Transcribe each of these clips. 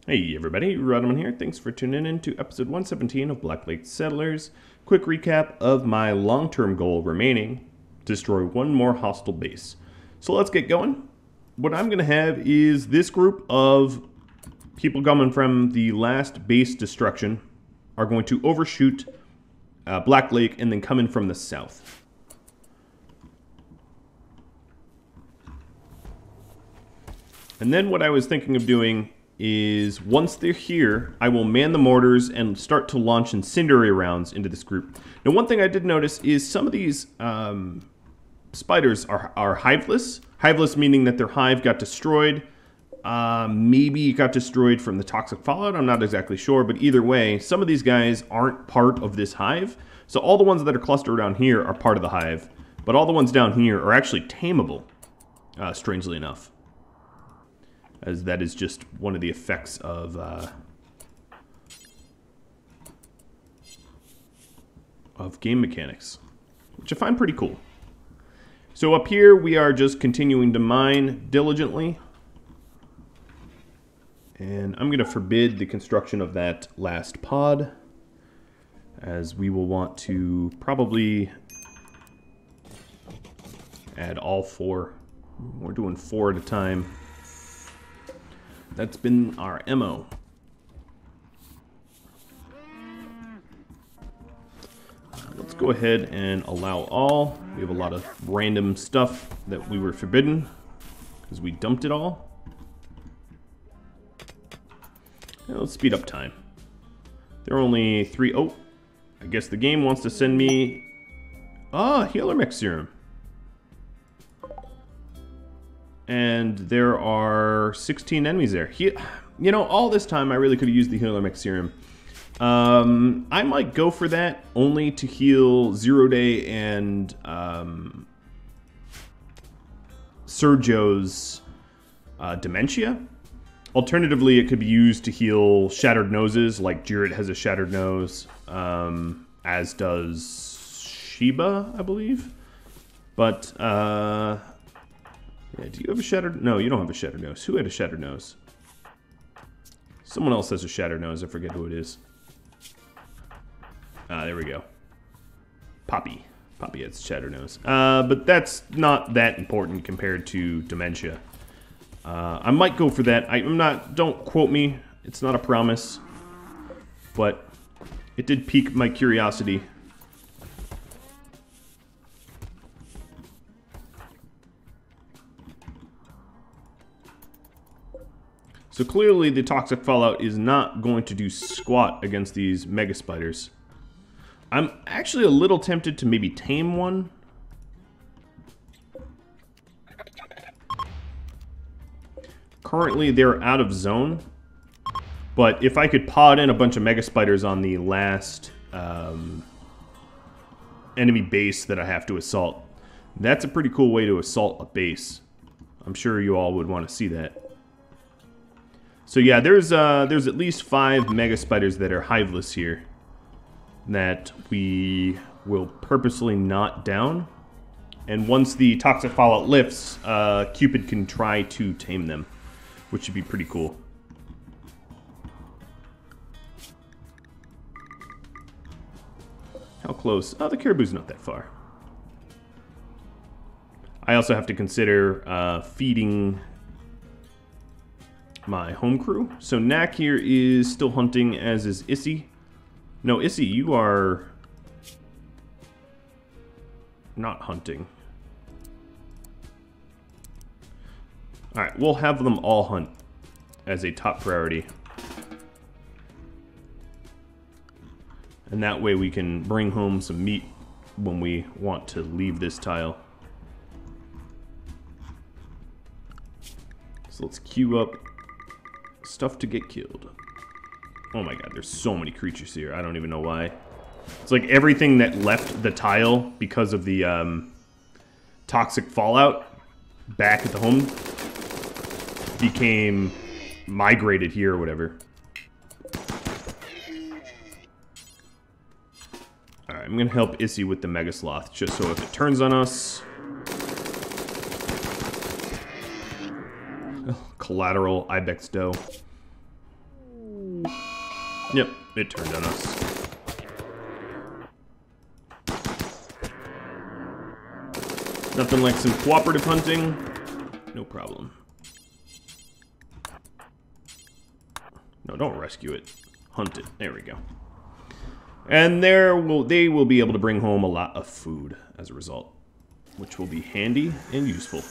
Hey everybody, Rhadamant here. Thanks for tuning in to episode 117 of Black Lake Settlers. Quick recap of my long-term goal remaining: destroy one more hostile base. So let's get going. What I'm going to have is this group of people coming from the last base destruction are going to overshoot Black Lake and then come in from the south. And then what I was thinking of doing is once they're here, I will man the mortars and start to launch incendiary rounds into this group. Now, one thing I did notice is some of these spiders are hiveless. Hiveless meaning that their hive got destroyed. Maybe it got destroyed from the toxic fallout. I'm not exactly sure, but either way, some of these guys aren't part of this hive. So all the ones that are clustered around here are part of the hive, but all the ones down here are actually tameable, strangely enough. As that is just one of the effects of game mechanics, which I find pretty cool. So up here, we are just continuing to mine diligently. And I'm going to forbid the construction of that last pod, as we will want to probably add all four. We're doing 4 at a time. That's been our MO. Let's go ahead and allow all. We have a lot of random stuff that we were forbidden because we dumped it all. Now let's speed up time. There are only 3. Oh, I guess the game wants to send me healer mech serum. And there are 16 enemies there. You know, all this time I really could have used the healer mech serum. I might go for that only to heal Zero Day and Sergio's dementia. Alternatively, it could be used to heal shattered noses, like Jarrett has a shattered nose, as does Sheba, I believe. But yeah, do you have a shattered? No, you don't have a shattered nose. Who had a shattered nose? Someone else has a shattered nose. I forget who it is. There we go. Poppy. Poppy has a shattered nose. But that's not that important compared to dementia. I might go for that. I'm not. Don't quote me. It's not a promise. But it did pique my curiosity. So clearly the toxic fallout is not going to do squat against these mega spiders. I'm actually a little tempted to maybe tame one. Currently they're out of zone, but if I could pod in a bunch of mega spiders on the last enemy base that I have to assault, that's a pretty cool way to assault a base. I'm sure you all would want to see that. So yeah, there's at least 5 mega spiders that are hiveless here that we will purposely knot down. And once the toxic fallout lifts, Cupid can try to tame them, which would be pretty cool. How close? Oh, the caribou's not that far. I also have to consider feeding my home crew. So Knack here is still hunting, as is Issy. No, Issy, you are not hunting. Alright, we'll have them all hunt as a top priority. And that way we can bring home some meat when we want to leave this tile. So let's queue up stuff to get killed. Oh my god, there's so many creatures here. I don't even know why. It's like everything that left the tile because of the toxic fallout back at the home became migrated here or whatever. Alright, I'm gonna help Issy with the Mega Sloth, just so if it turns on us... Collateral Ibex dough. Yep, it turned on us. Nothing like some cooperative hunting. No problem. No, don't rescue it. Hunt it. There we go. And they will be able to bring home a lot of food as a result, which will be handy and useful.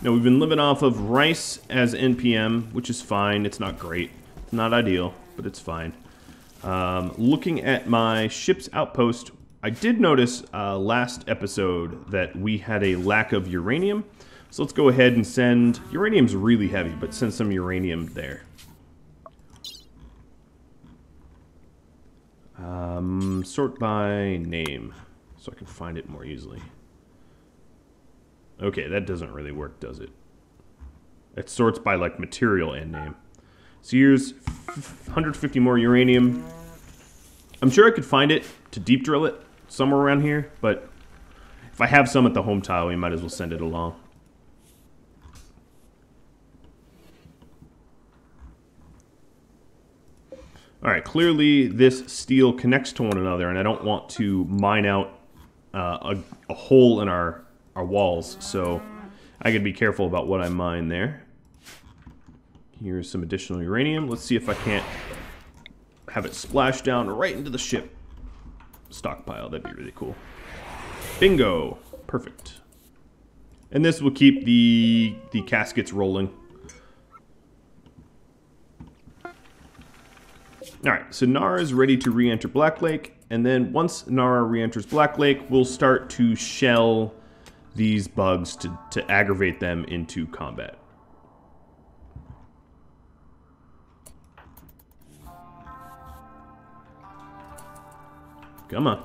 Now, we've been living off of rice as NPM, which is fine. It's not great. It's not ideal, but it's fine. Looking at my ship's outpost, I did notice last episode that we had a lack of uranium. So let's go ahead and send... Uranium's really heavy, but send some uranium there. Sort by name, so I can find it more easily. Okay, that doesn't really work, does it? It sorts by, like, material and name. So here's 150 more uranium. I'm sure I could find it to deep drill it somewhere around here, but if I have some at the home tile, we might as well send it along. Alright, clearly this steel connects to one another, and I don't want to mine out a hole in our walls, so I gotta be careful about what I mine there. Here's some additional uranium. Let's see if I can't have it splash down right into the ship stockpile. That'd be really cool. Bingo! Perfect. And this will keep the caskets rolling. Alright, so Nara is ready to re-enter Black Lake, and then once Nara re-enters Black Lake, we'll start to shell these bugs to aggravate them into combat. Come on.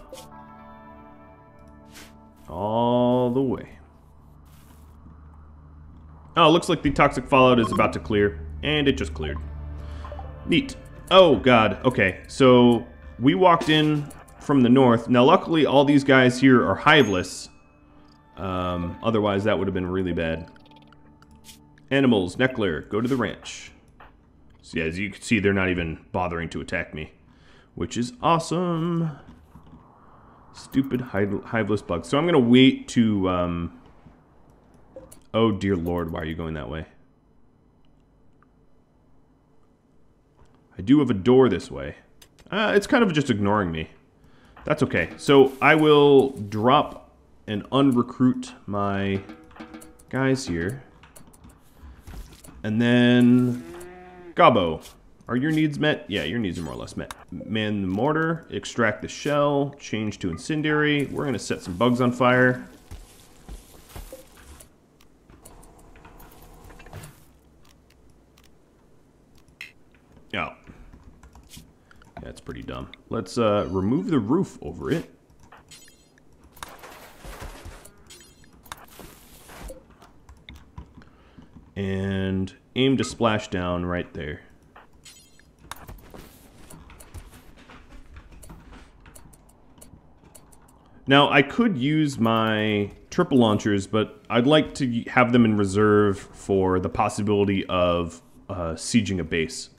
All the way. Oh, looks like the toxic fallout is about to clear, and it just cleared. Neat. Oh, God. Okay, so we walked in from the north. Now, luckily, all these guys here are hiveless. Otherwise, that would have been really bad. Animals, Neckler, go to the ranch. So, yeah, as you can see, they're not even bothering to attack me, which is awesome. Stupid hiveless bugs. So I'm going to wait to... Oh, dear Lord, why are you going that way? I do have a door this way. It's kind of just ignoring me. That's okay. So I will drop and unrecruit my guys here. And then... Gobbo, are your needs met? Yeah, your needs are more or less met. Man the mortar, extract the shell, change to incendiary. We're going to set some bugs on fire. Oh. That's pretty dumb. Let's remove the roof over it. And aim to splash down right there. Now, I could use my triple launchers, but I'd like to have them in reserve for the possibility of sieging a base,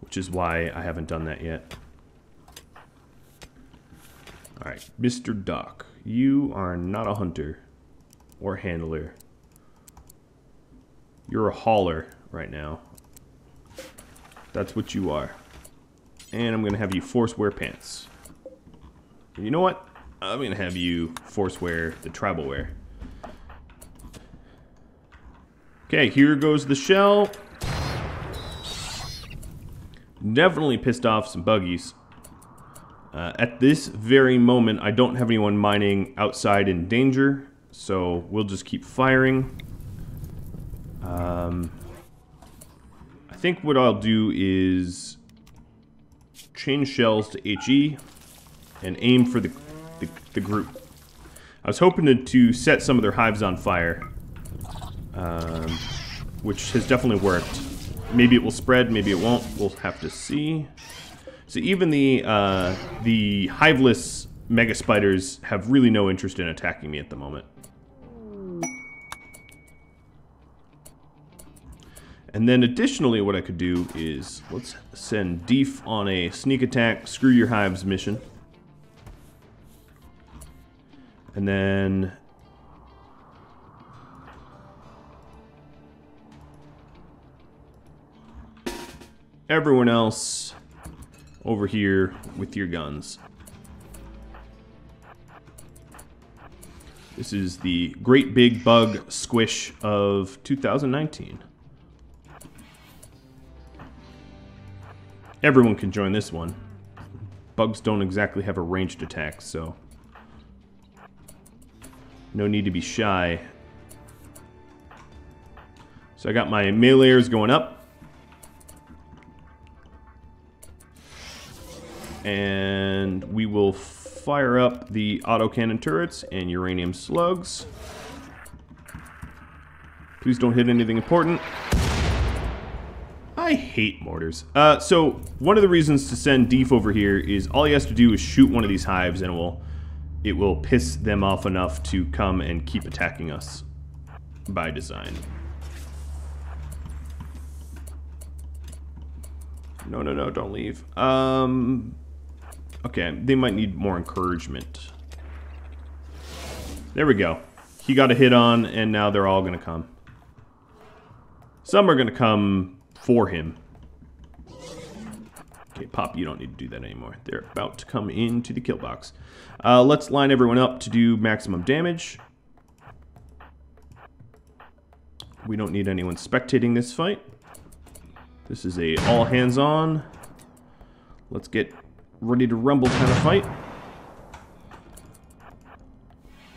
which is why I haven't done that yet. Alright, Mr. Doc, you are not a hunter or handler. You're a hauler right now. That's what you are. And I'm going to have you force wear pants. You know what? I'm going to have you force wear the tribal wear. Okay, here goes the shell. Definitely pissed off some buggies. At this very moment, I don't have anyone mining outside in danger, so we'll just keep firing. I think what I'll do is change shells to HE and aim for the group. I was hoping to set some of their hives on fire, which has definitely worked. Maybe it will spread, maybe it won't. We'll have to see. So even the hiveless mega spiders have really no interest in attacking me at the moment. And then additionally what I could do is, let's send Deef on a sneak attack, screw your hives mission. And then everyone else over here with your guns. This is the great big bug squish of 2019. Everyone can join this one. Bugs don't exactly have a ranged attack, so no need to be shy. So I got my meleeers going up. And we will fire up the autocannon turrets and uranium slugs. Please don't hit anything important. I hate mortars. So one of the reasons to send Deef over here is all he has to do is shoot one of these hives and it will piss them off enough to come and keep attacking us by design. No, no, no, don't leave. Okay, they might need more encouragement. There we go. He got a hit on, and now they're all going to come. Some are going to come for him. Okay, Pop, you don't need to do that anymore. They're about to come into the kill box. Let's line everyone up to do maximum damage. We don't need anyone spectating this fight. This is a all hands on. Let's get ready to rumble kind of fight.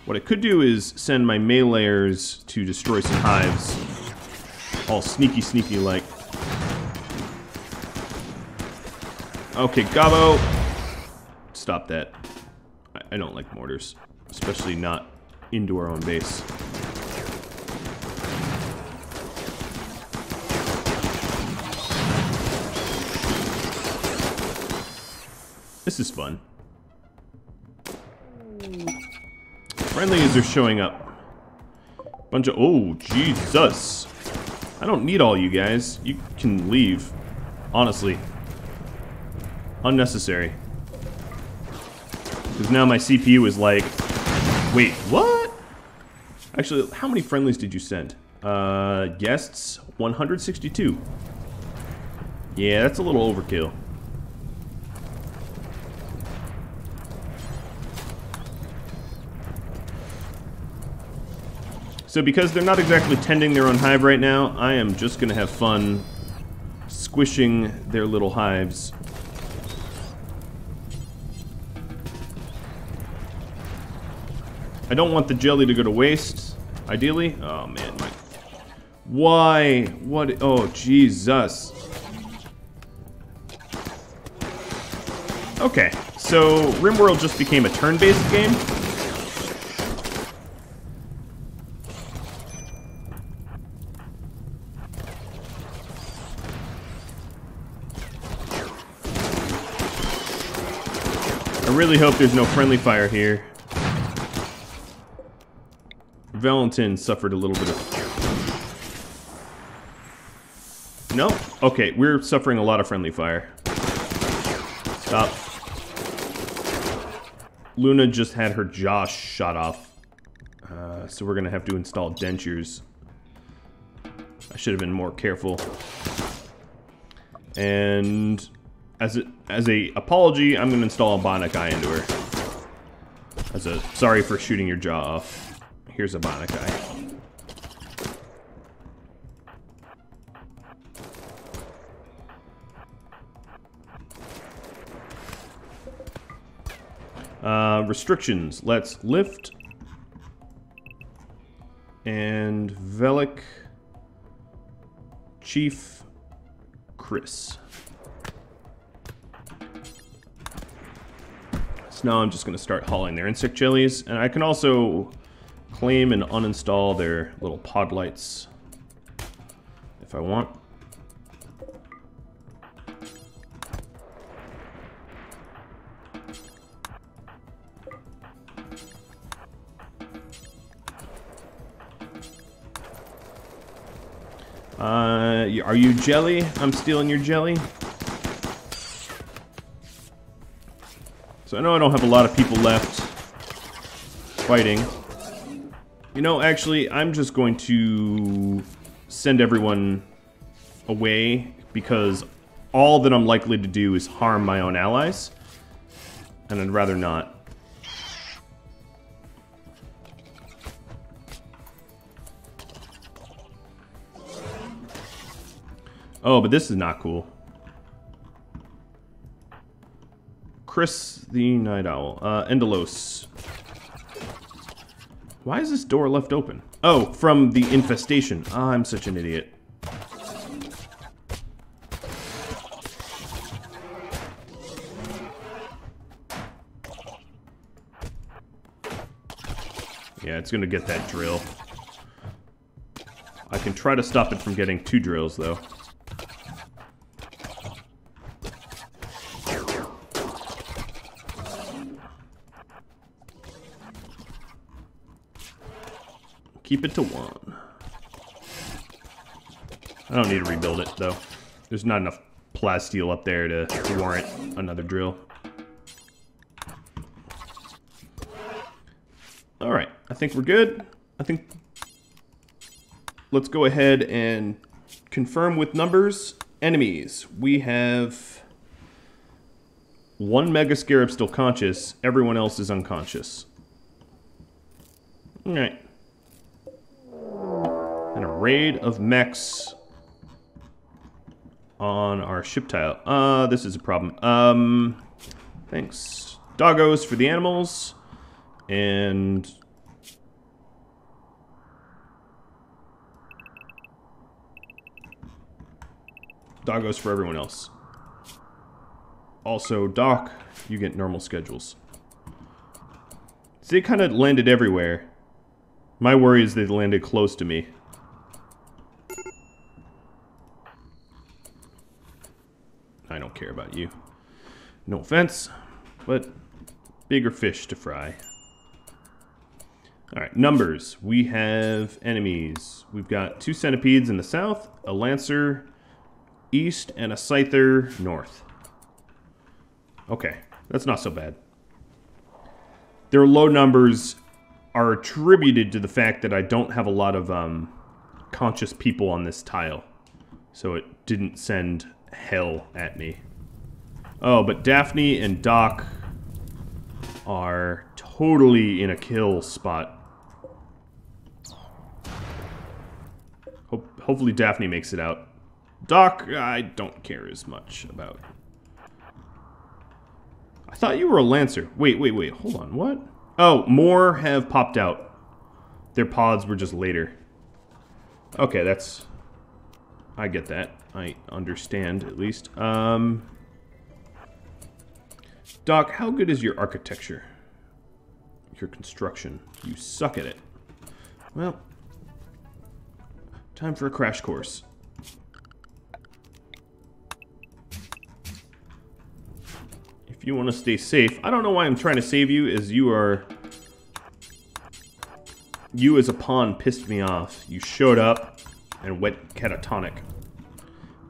What I could do is send my meleeers to destroy some hives. All sneaky, sneaky like. Okay, Gabo. Stop that. I don't like mortars. Especially not into our own base. This is fun. Friendlies are showing up. Bunch of... Oh, Jesus. I don't need all you guys. You can leave. Honestly. Unnecessary. Because now my CPU is like... Wait, what? Actually, how many friendlies did you send? Guests? 162. Yeah, that's a little overkill. So because they're not exactly tending their own hive right now, I am just going to have fun squishing their little hives. I don't want the jelly to go to waste, ideally. Oh man, why? What? Oh, Jesus. Okay, so RimWorld just became a turn-based game. I really hope there's no friendly fire here. Valentin suffered a little bit of... No? Okay, we're suffering a lot of friendly fire. Stop. Luna just had her jaw shot off. So we're gonna have to install dentures. I should have been more careful. And... As a apology, I'm going to install a bionic eye into her. As a sorry for shooting your jaw off. Here's a bionic eye. Restrictions. Let's lift. And Velik. Chief. Chris. So now I'm just going to start hauling their insect jellies, and I can also claim and uninstall their little pod lights if I want. Are you jelly? I'm stealing your jelly. So I know I don't have a lot of people left fighting. You know, actually, I'm just going to send everyone away because all that I'm likely to do is harm my own allies. And I'd rather not. Oh, but this is not cool. Chris the Night Owl. Endelos. Why is this door left open? Oh, from the infestation. Ah, I'm such an idiot. Yeah, it's gonna get that drill. I can try to stop it from getting 2 drills, though. Keep it to 1. I don't need to rebuild it, though. There's not enough plasteel up there to warrant another drill. Alright, I think we're good. I think... Let's go ahead and confirm with numbers. Enemies. We have... 1 Mega Scarab still conscious. Everyone else is unconscious. Alright. And a raid of mechs on our ship tile. This is a problem. Thanks. Doggos for the animals. And... Doggos for everyone else. Also, Doc, you get normal schedules. See, they kind of landed everywhere. My worry is they landed close to me. I don't care about you. No offense, but bigger fish to fry. Alright, numbers. We have enemies. We've got 2 centipedes in the south, a lancer east, and a scyther north. Okay, that's not so bad. Their low numbers are attributed to the fact that I don't have a lot of conscious people on this tile. So it didn't send hell at me. Oh, but Daphne and Doc are totally in a kill spot. Hopefully Daphne makes it out. Doc, I don't care as much about. I thought you were a lancer. Wait, hold on, what? Oh, more have popped out. Their pods were just later. Okay, that's... I get that. I understand, at least. Doc, how good is your architecture? Your construction. You suck at it. Well, time for a crash course. If you want to stay safe, I don't know why I'm trying to save you, as you are... You as a pawn pissed me off. You showed up and went catatonic.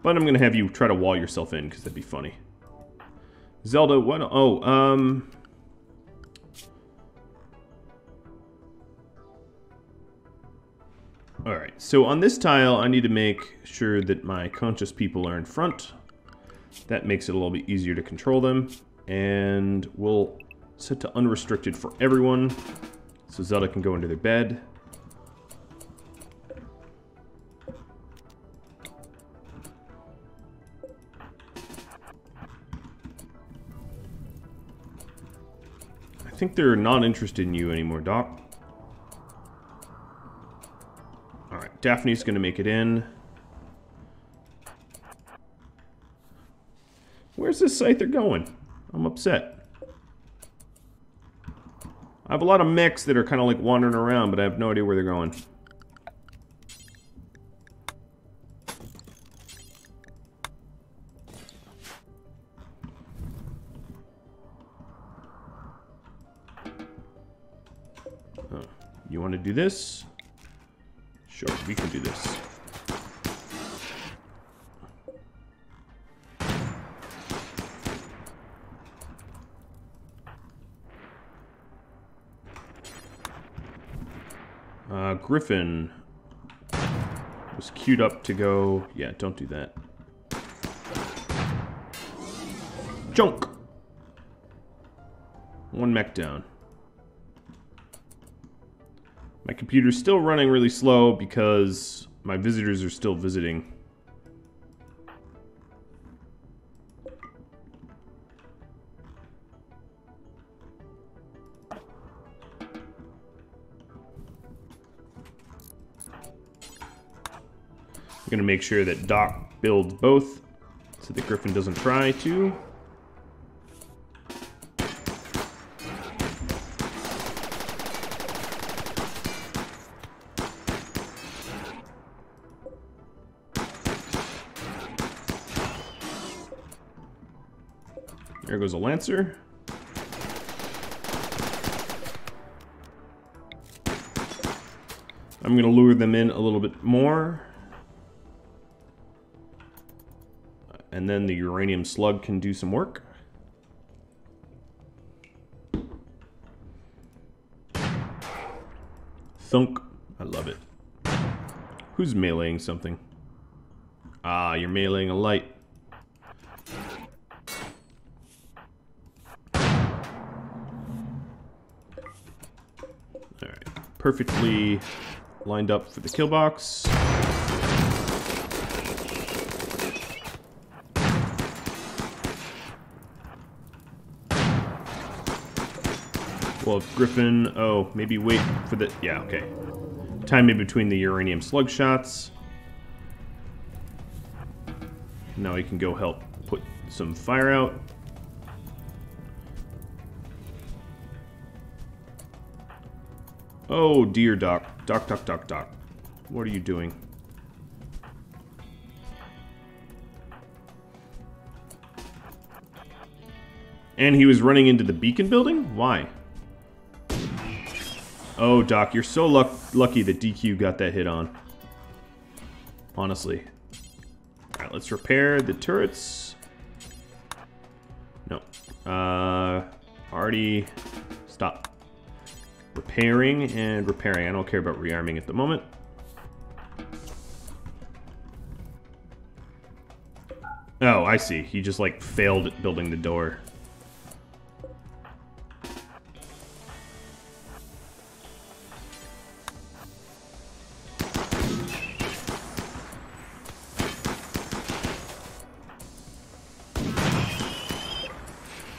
But I'm gonna have you try to wall yourself in, because that'd be funny. Zelda, what? Oh, Alright, so on this tile, I need to make sure that my conscious people are in front. That makes it a little bit easier to control them. And we'll set to unrestricted for everyone, so Zelda can go into their bed. I think they're not interested in you anymore, Doc. Alright, Daphne's gonna make it in. Where's this scyther going? I'm upset. I have a lot of mechs that are kind of like wandering around, but I have no idea where they're going. Oh, you want to do this? Sure, we can do this. Griffin was queued up to go... Yeah, don't do that. Junk! One mech down. My computer's still running really slow because my visitors are still visiting. I'm gonna make sure that Doc builds both so that Griffin doesn't try to. There goes a Lancer. I'm gonna lure them in a little bit more. And then the uranium slug can do some work. Thunk. I love it. Who's meleeing something? Ah, you're meleeing a light. Alright. Perfectly lined up for the kill box. Well, Griffin, oh, maybe wait for the, yeah, okay. Time in between the uranium slug shots. Now he can go help put some fire out. Oh dear, Doc. Doc. What are you doing? And he was running into the beacon building? Why? Oh, Doc, you're so lucky that DQ got that hit on. Honestly. Alright, let's repair the turrets. No. Already... Stop. Repairing and repairing. I don't care about rearming at the moment. Oh, I see. He just, like, failed at building the door.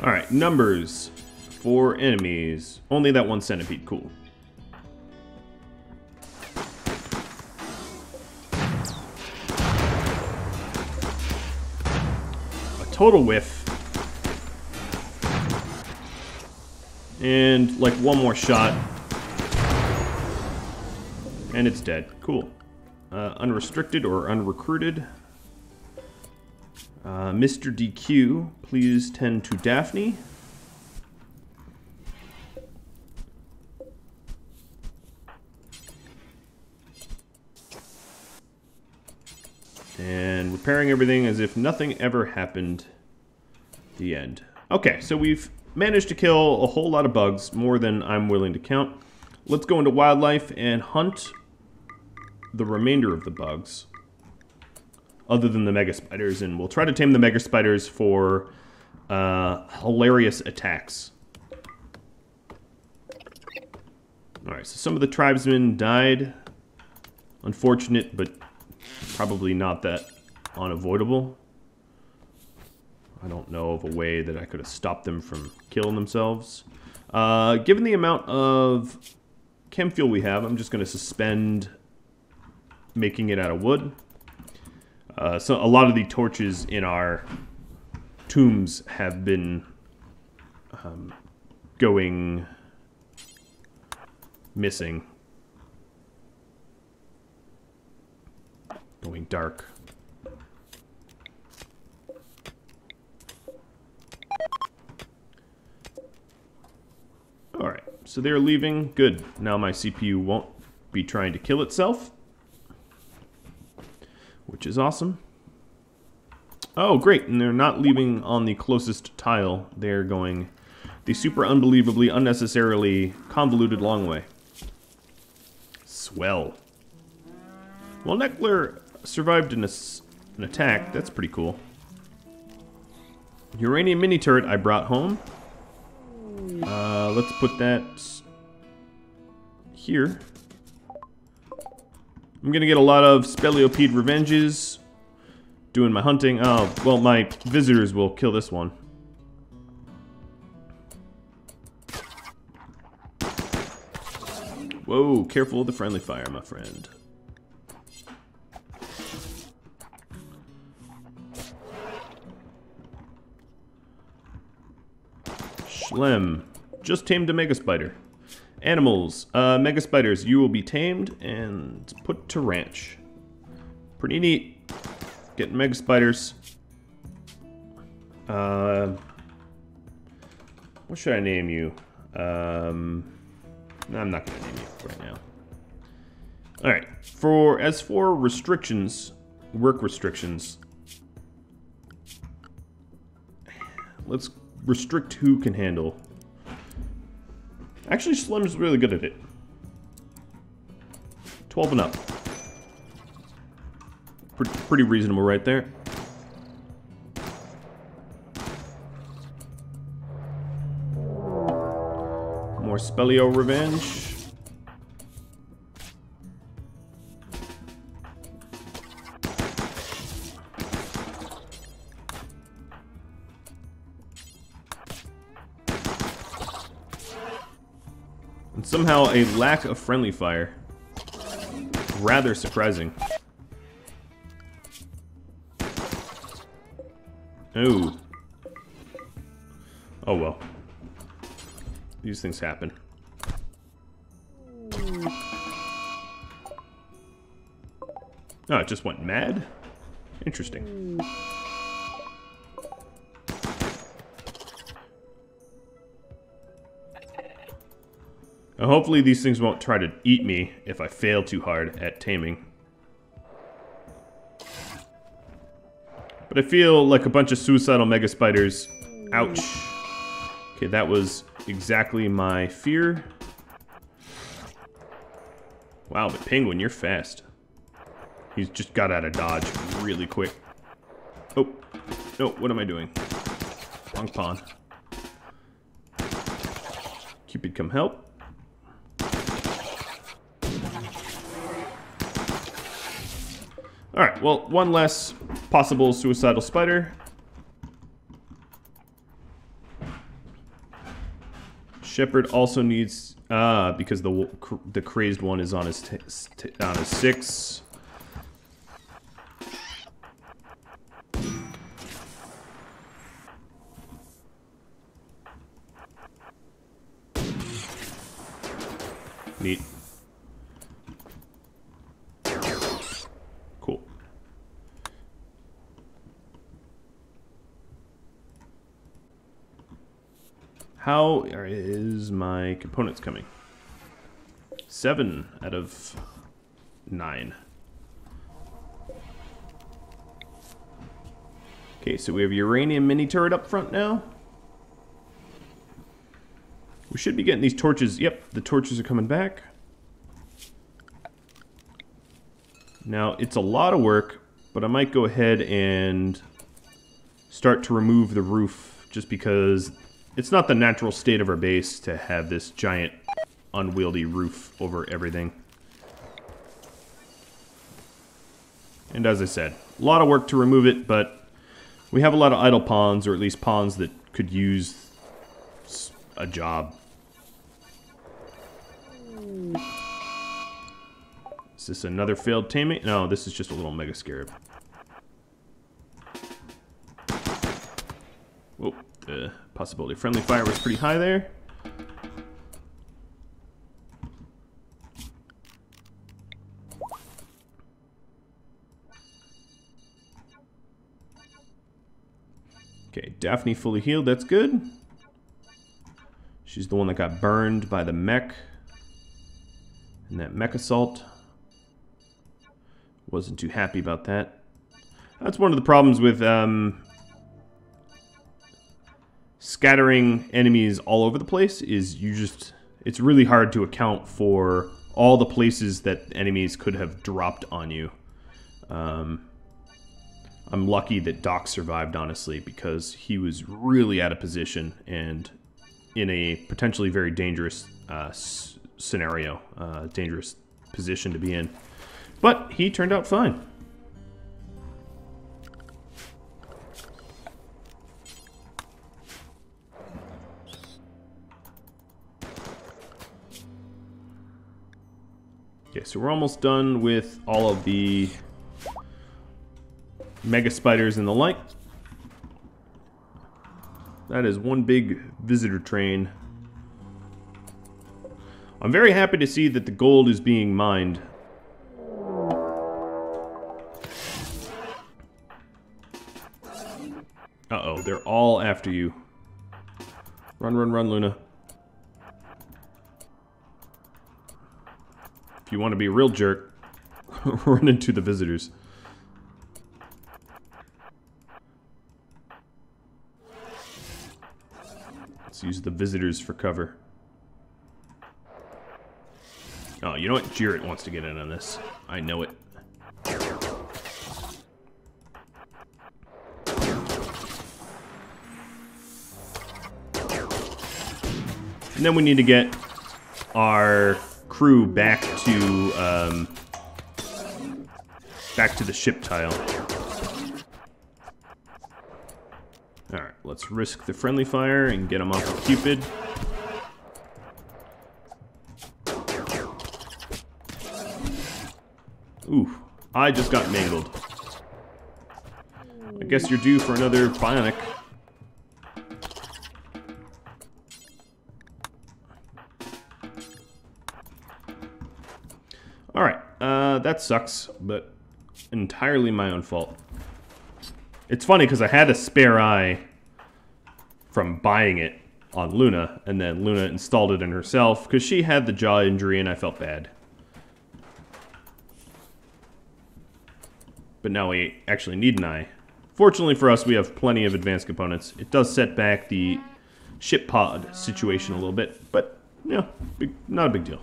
Alright, numbers for enemies. Only that one centipede, cool. A total whiff. And like one more shot. And it's dead, cool. Unrestricted or unrecruited. Mr. DQ, please tend to Daphne. And repairing everything as if nothing ever happened. The end. Okay, so we've managed to kill a whole lot of bugs, more than I'm willing to count. Let's go into wildlife and hunt the remainder of the bugs. Other than the mega spiders, and we'll try to tame the mega spiders for hilarious attacks. Alright, so some of the tribesmen died. Unfortunate, but probably not that unavoidable. I don't know of a way that I could have stopped them from killing themselves. Given the amount of chem fuel we have, I'm just going to suspend making it out of wood. So a lot of the torches in our tombs have been going missing. Going dark. Alright, so they're leaving. Good. Now my CPU won't be trying to kill itself. Which is awesome. Oh, great. And they're not leaving on the closest tile. They're going the super unbelievably, unnecessarily convoluted long way. Swell. Well, Neckler survived an attack. That's pretty cool. Uranium mini turret I brought home. Let's put that here. I'm gonna get a lot of Speleopede revenges doing my hunting. Oh, well, my visitors will kill this one. Whoa, careful of the friendly fire, my friend. Schlem. Just tamed a mega spider. Animals. Mega spiders, you will be tamed and put to ranch. Pretty neat. Getting mega spiders. What should I name you? No, I'm not going to name you right now. Alright. As for restrictions, work restrictions, let's restrict who can handle. Actually, Slim's really good at it. 12 and up. Pretty reasonable right there. More Speleo revenge. And somehow a lack of friendly fire. Rather surprising. Ooh. Oh well. These things happen. Oh, it just went mad? Interesting. Hopefully these things won't try to eat me if I fail too hard at taming. But I feel like a bunch of suicidal mega spiders. Ouch. Okay, that was exactly my fear. Wow, but Penguin, you're fast. He's just got out of dodge really quick. Oh, no, what am I doing? Wrong pawn. Cupid, come help. Alright, well, one less possible suicidal spider. Shepherd also needs, because the crazed one is on his 6. Neat. Cool. How is my components coming? 7 out of 9. Okay, so we have uranium mini turret up front now. We should be getting these torches. Yep, the torches are coming back. Now, it's a lot of work, but I might go ahead and start to remove the roof just because it's not the natural state of our base to have this giant unwieldy roof over everything. And as I said, a lot of work to remove it, but we have a lot of idle pawns, or at least pawns that could use a job. Is this another failed taming? No, this is just a little mega scarab. Whoa, the possibility of friendly fire was pretty high there. Okay, Daphne fully healed, that's good. She's the one that got burned by the mech. And that mech assault. Wasn't too happy about that. That's one of the problems with scattering enemies all over the place, is it's really hard to account for all the places that enemies could have dropped on you. I'm lucky that Doc survived, honestly, because he was really out of position and in a potentially very dangerous scenario, dangerous position to be in. But he turned out fine. Okay, so we're almost done with all of the mega spiders and the like. That is one big visitor train. I'm very happy to see that the gold is being mined. Uh-oh, they're all after you. Run, run, run, Luna. If you want to be a real jerk, run into the visitors. Let's use the visitors for cover. Oh, you know what? Jarrett wants to get in on this. I know it. And then we need to get our crew back to the ship tile. Alright, let's risk the friendly fire and get them off of Cupid. Ooh, I just got mangled. I guess you're due for another bionic. Alright, that sucks, but entirely my own fault. It's funny because I had a spare eye from buying it on Luna, and then Luna installed it in herself because she had the jaw injury and I felt bad. But now we actually need an eye. Fortunately for us, we have plenty of advanced components. It does set back the ship pod situation a little bit, but, you know, not a big deal.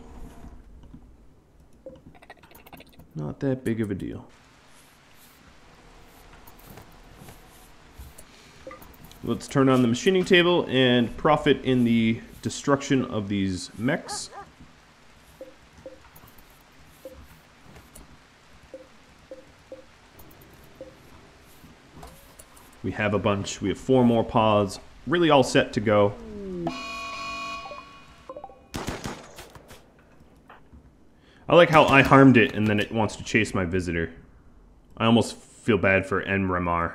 Not that big of a deal. Let's turn on the machining table and profit in the destruction of these mechs. We have a bunch. We have 4 more pods. Really all set to go. I like how I harmed it and then it wants to chase my visitor. I almost feel bad for Enramar.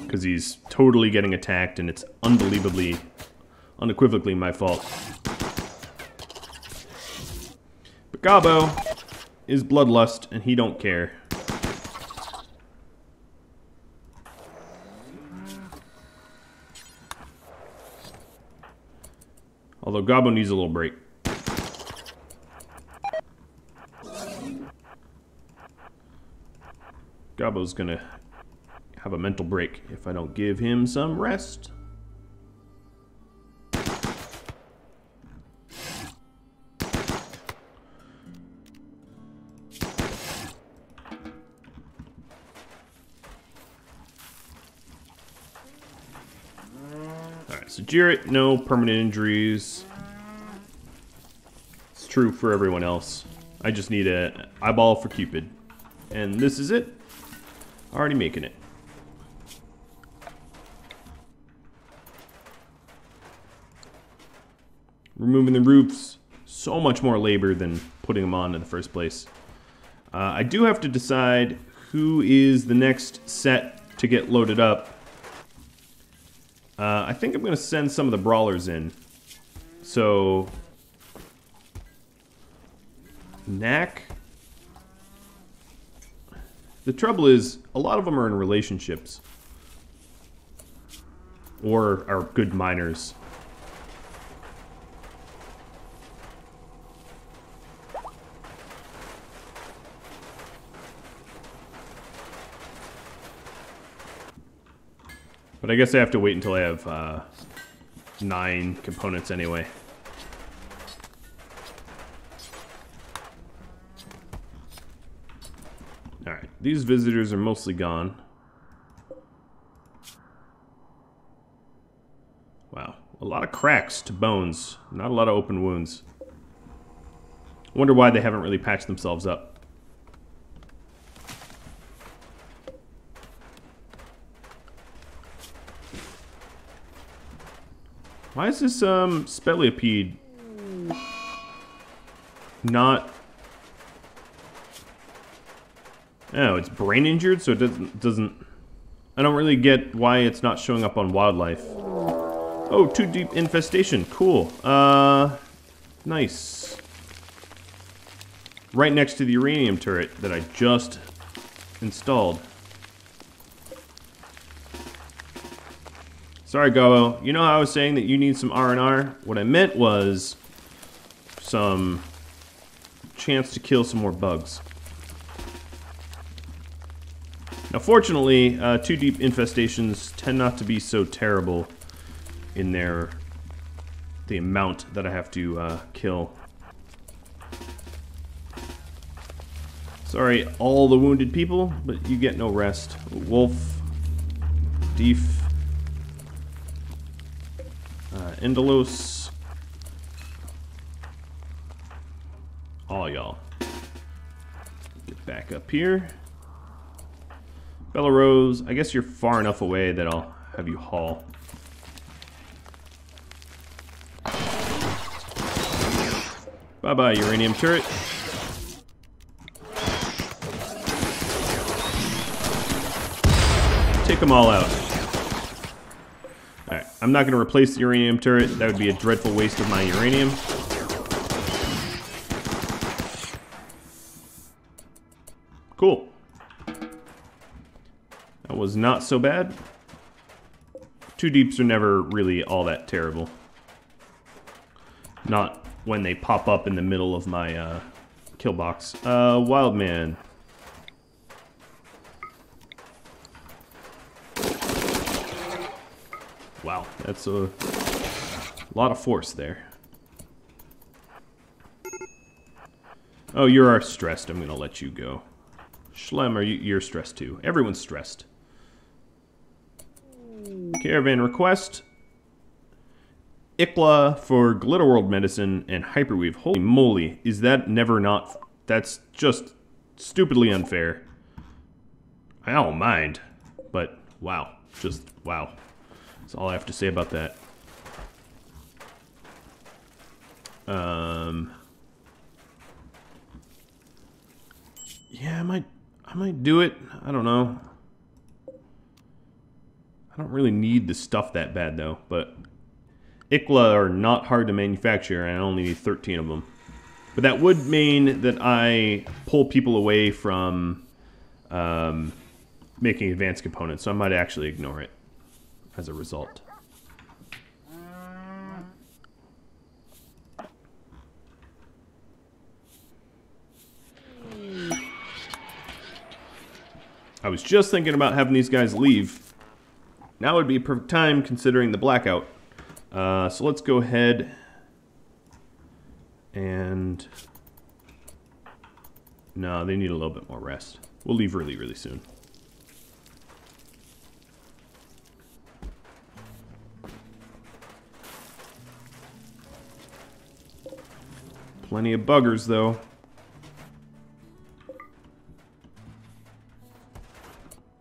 Because he's totally getting attacked and it's unbelievably, unequivocally my fault. But Gabo is bloodlust and he don't care. Although Gabo needs a little break. Gabo's gonna have a mental break if I don't give him some rest. Alright, so Jarrett, no permanent injuries. It's true for everyone else. I just need an eyeball for Cupid. And this is it. Already making it. Removing the roofs, so much more labor than putting them on in the first place. I do have to decide who is the next set to get loaded up. I think I'm going to send some of the brawlers in. So, Knack. The trouble is, a lot of them are in relationships. Or are good miners. But I guess I have to wait until I have 9 components anyway. Alright, these visitors are mostly gone. Wow, a lot of cracks to bones, not a lot of open wounds. I wonder why they haven't really patched themselves up. Why is this Speleopede not... Oh, it's brain injured, so it doesn't... I don't really get why it's not showing up on wildlife. Oh, 2 deep infestation. Cool. Nice. Right next to the uranium turret that I just installed. Sorry, Gobbo. You know how I was saying that you need some R&R? What I meant was some chance to kill some more bugs. Now, fortunately, 2 deep infestations tend not to be so terrible in the amount that I have to kill. Sorry, all the wounded people, but you get no rest. Wolf, Deef, Endelos, all y'all. Get back up here. Belarose, I guess you're far enough away that I'll have you haul. Bye-bye, uranium turret. Take them all out. Alright, I'm not going to replace the uranium turret. That would be a dreadful waste of my uranium. Cool. That was not so bad. 2 deeps are never really all that terrible. Not when they pop up in the middle of my kill box. Wild man. Wow, that's a lot of force there. Oh, you're stressed. I'm gonna let you go. Schlem, you're stressed too. Everyone's stressed. Caravan request. Ikla for Glitterworld medicine and hyperweave. Holy moly, is that never not... That's just stupidly unfair. I don't mind, but wow. Just wow. That's all I have to say about that. Yeah, I might do it. I don't know. I don't really need the stuff that bad though, but Ikla are not hard to manufacture, and I only need 13 of them. But that would mean that I pull people away from making advanced components, so I might actually ignore it as a result. I was just thinking about having these guys leave. Now would be a perfect time considering the blackout. So let's go ahead and... No, they need a little bit more rest. We'll leave really, really soon. Plenty of buggers, though.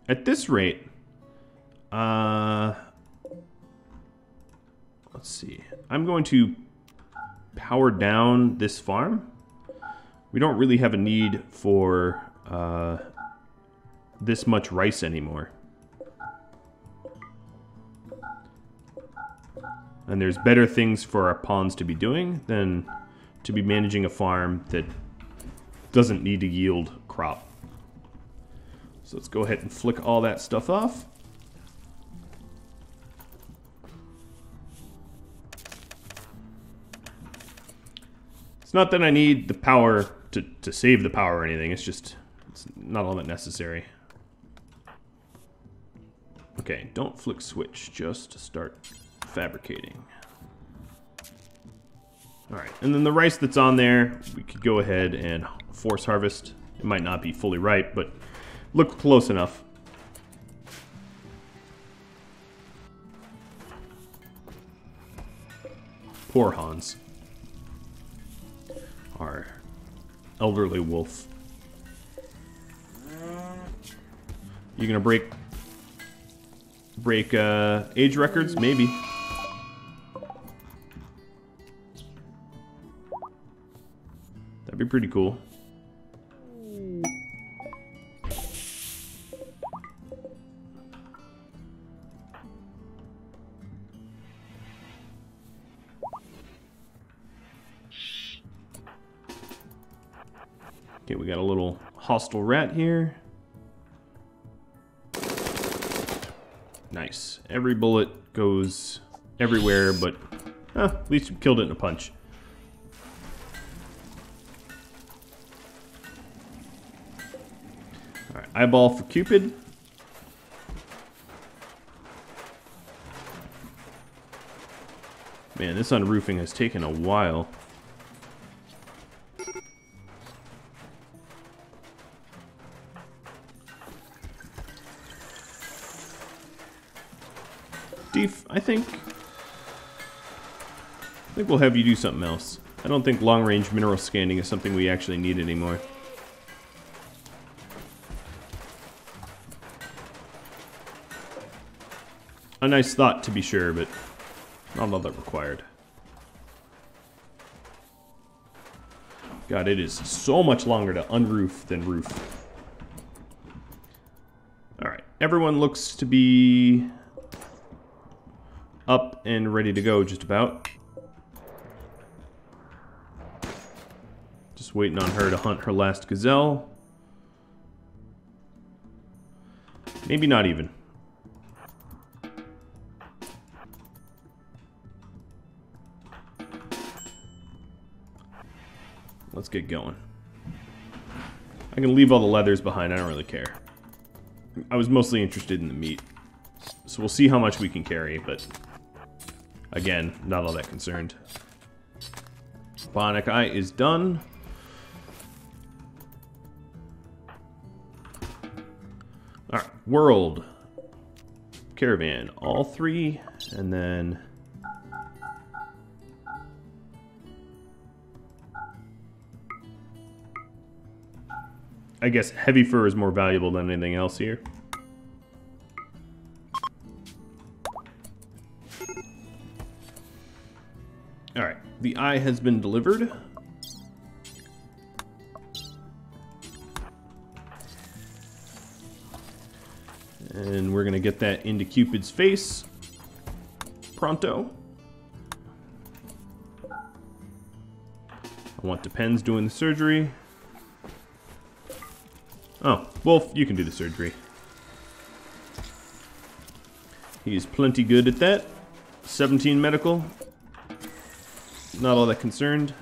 At this rate, let's see. I'm going to power down this farm. We don't really have a need for this much rice anymore. And there's better things for our pawns to be doing than to be managing a farm that doesn't need to yield crop. So let's go ahead and flick all that stuff off. It's not that I need the power to save the power or anything, it's just, it's not all that necessary. Okay, don't flick switch, just start fabricating. Alright, and then the rice that's on there, we could go ahead and force harvest. It might not be fully ripe, but look close enough. Poor Hans. Our elderly wolf. You gonna break age records? Maybe. That'd be pretty cool. Okay, we got a little hostile rat here. Nice. Every bullet goes everywhere, but at least we killed it in a punch. Alright, eyeball for Cupid. Man, this unroofing has taken a while. Deef, I think we'll have you do something else. I don't think long-range mineral scanning is something we actually need anymore. A nice thought, to be sure, but not all that required. God, it is so much longer to unroof than roof. Alright, everyone looks to be up and ready to go, just about. Just waiting on her to hunt her last gazelle. Maybe not even. Let's get going. I can leave all the leathers behind, I don't really care. I was mostly interested in the meat. So we'll see how much we can carry, but again, not all that concerned. Bionic Eye is done. Alright, world. Caravan, all three, and then I guess heavy fur is more valuable than anything else here. Alright, the eye has been delivered. And we're gonna get that into Cupid's face. Pronto. I want Depends doing the surgery. Oh, Wolf, you can do the surgery. He's plenty good at that. 17 medical. Not all that concerned.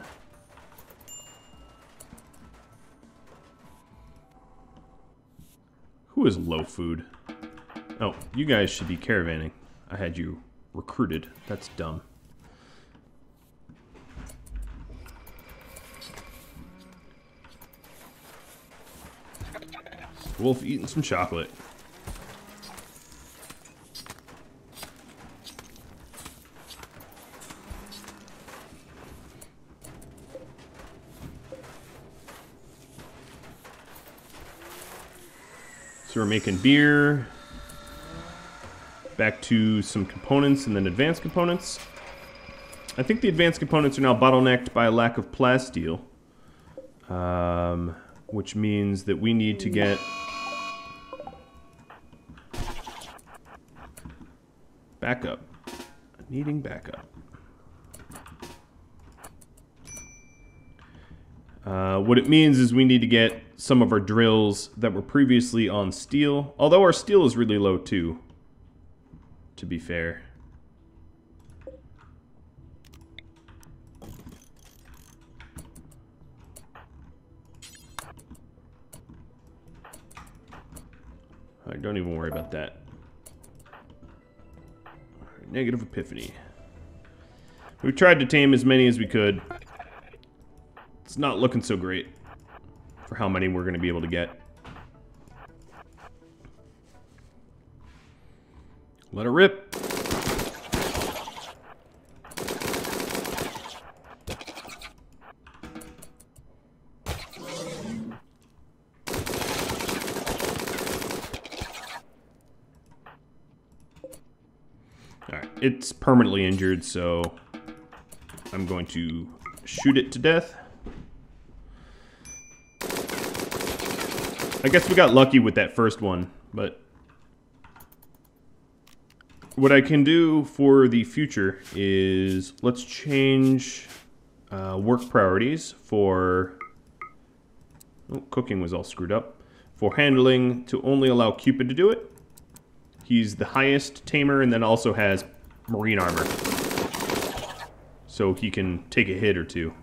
Who is low food? Oh, you guys should be caravanning. I had you recruited. That's dumb. Wolf eating some chocolate. So we're making beer. Back to some components and then advanced components. I think the advanced components are now bottlenecked by a lack of plasteel. Which means that we need to get backup. Needing backup. What it means is we need to get some of our drills that were previously on steel. Although our steel is really low too, to be fair. Alright, don't even worry about that. Negative epiphany. We tried to tame as many as we could. It's not looking so great for how many we're going to be able to get. Let it rip. Alright, it's permanently injured, so I'm going to shoot it to death. I guess we got lucky with that first one, but what I can do for the future is let's change work priorities for... Oh, cooking was all screwed up. For handling to only allow Cupid to do it. He's the highest tamer and then also has marine armor. So he can take a hit or two.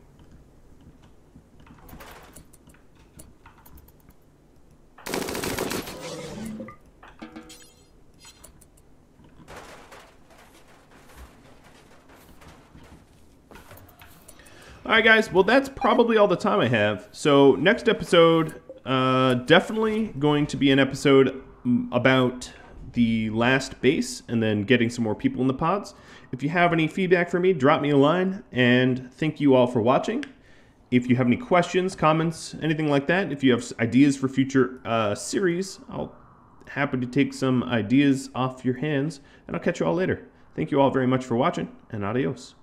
Alright guys, well that's probably all the time I have. So next episode, definitely going to be an episode about the last base and then getting some more people in the pods. If you have any feedback for me, drop me a line, and thank you all for watching. If you have any questions, comments, anything like that, if you have ideas for future series, I'll happy to take some ideas off your hands, and I'll catch you all later. Thank you all very much for watching, and adios.